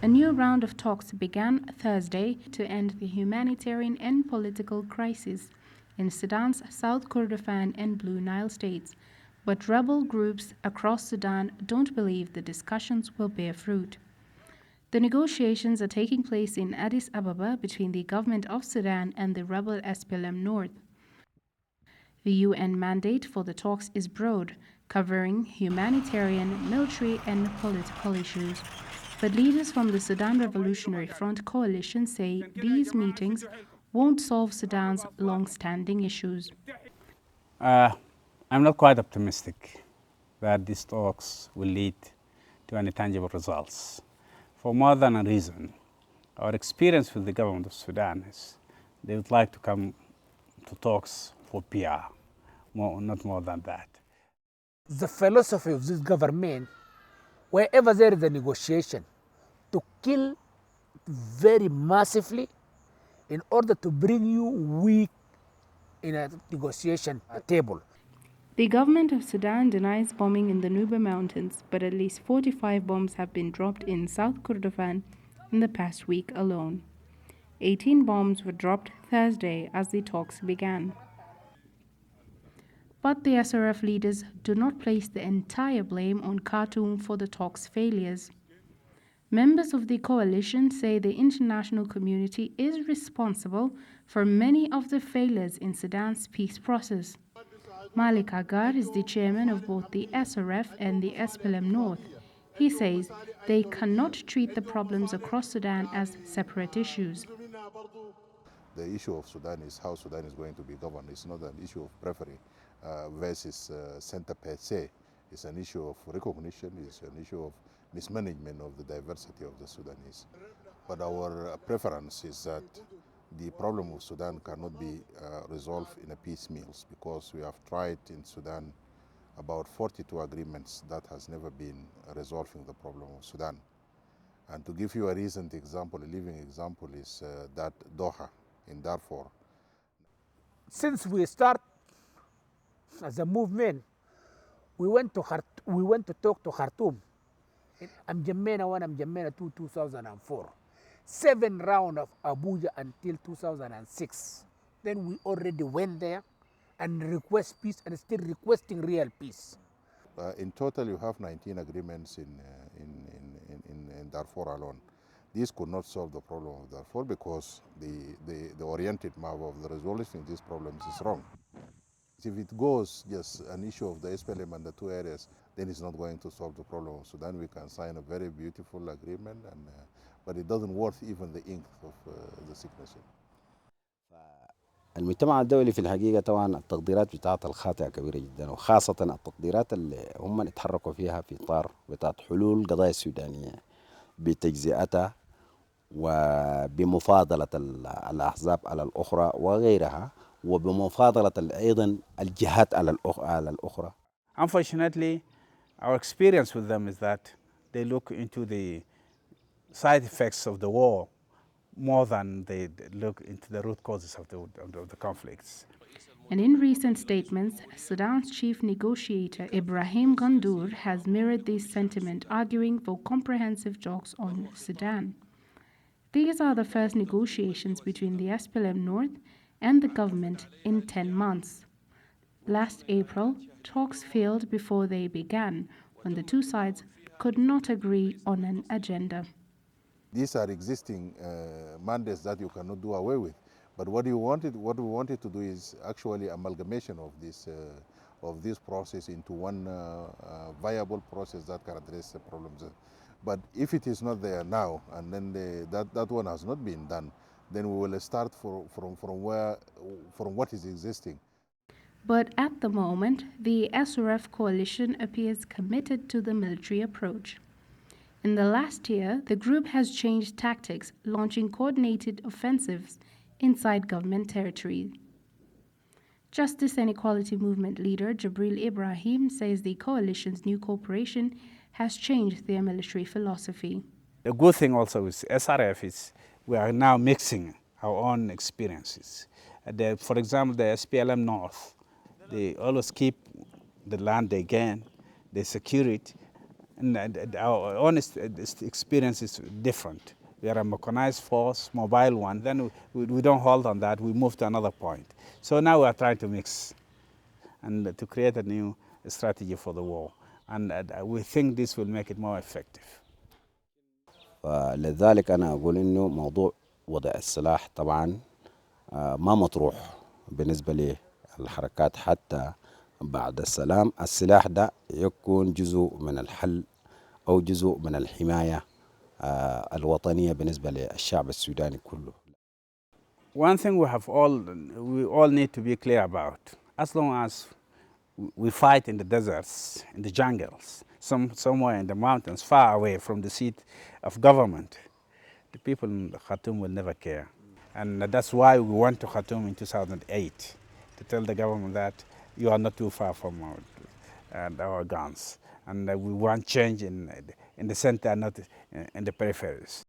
A new round of talks began Thursday to end the humanitarian and political crisis in Sudan's South Kordofan and Blue Nile states, but rebel groups across Sudan don't believe the discussions will bear fruit. The negotiations are taking place in Addis Ababa between the government of Sudan and the rebel splm-north. The UN mandate for the talks is broad, covering humanitarian, military, and political issues. But leaders from the Sudan Revolutionary Front coalition say these meetings won't solve Sudan's long-standing issues. I'm not quite optimistic that these talks will lead to any tangible results. For more than a reason, our experience with the government of Sudan is they would like to come to talks for PR, not more than that. The philosophy of this government, wherever there is a negotiation, to kill very massively in order to bring you weak in a negotiation table. The government of Sudan denies bombing in the Nuba Mountains, but at least 45 bombs have been dropped in South Kordofan in the past week alone. 18 bombs were dropped Thursday as the talks began. But the SRF leaders do not place the entire blame on Khartoum for the talks' failures. Members of the coalition say the international community is responsible for many of the failures in Sudan's peace process. Malik Agar is the chairman of both the SRF and the splm-north. He says they cannot treat the problems across Sudan as separate issues. The issue of Sudan is how Sudan is going to be governed. It's not an issue of preference versus center per se. It's an issue of recognition. It's an issue of mismanagement of the diversity of the Sudanese. But our preference is that the problem of Sudan cannot be resolved in a piecemeal, because we have tried in Sudan about 42 agreements that has never been resolving the problem of Sudan. And to give you a recent example, a living example, is that Doha in Darfur. Since we start as a movement, we went to talk to Khartoum. Amjamena 1, Amjamena 2, 2004. 7 rounds of Abuja until 2006. Then we already went there and request peace and still requesting real peace. In total, you have 19 agreements in Darfur alone. This could not solve the problem of Darfur because the oriented map of the resolution of these problems is wrong. If it goes just an issue of the SPLM and the 2 areas, then it's not going to solve the problem of Sudan. We can sign a very beautiful agreement, but it doesn't worth even the ink of the signature. المجتمع الدولي في الحقيقة طبعا التقديرات بتاعتها الخاطئة كبيرة جدا، وخاصة التقديرات اللي هم اتحركوا فيها في إطار بتاعت حلول القضايا السودانية بتجزئتها وبمفاضلة الأحزاب على الأخرى وغيرها، وبمفاضلة أيضا الجهات على الأخرى. Unfortunately, our experience with them is that they look into the side effects of the war more than they look into the root causes of the conflicts. And in recent statements, Sudan's chief negotiator Ibrahim Gandour has mirrored this sentiment, arguing for comprehensive talks on Sudan. These are the first negotiations between the splm-north and the government in 10 months. Last April, talks failed before they began, when the two sides could not agree on an agenda. These are existing mandates that you cannot do away with. But what we wanted to do is actually amalgamation of this process into one viable process that can address the problems. But if it is not there now, and then that one has not been done, then we will start from what is existing. But at the moment, the SRF coalition appears committed to the military approach. In the last year, the group has changed tactics, launching coordinated offensives inside government territory. Justice and Equality Movement leader Jibril Ibrahim says the coalition's new cooperation has changed their military philosophy. The good thing also with SRF is we are now mixing our own experiences. For example, the splm-north, they always keep the land they gain, they secure it, And our honest experience is different. We are a mechanized force, mobile one. Then we don't hold on that. We move to another point. So now we are trying to mix and to create a new strategy for the war. And we think this will make it more effective. لذلك أنا أقول إنه موضوع وضع السلاح طبعا ما مطروح بالنسبة للحركات حتى بعد السلام. السلاح ده يكون جزء من الحل أو جزء من الحماية الوطنية بالنسبة للشعب السوداني كله. One thing we all need to be clear about, as long as we fight in the deserts, in the jungles, somewhere in the mountains, far away from the seat of government, the people in Khartoum will never care. And that's why we went to Khartoum in 2008, to tell the government that you are not too far from our guns. And we want change in the center, not in the peripheries.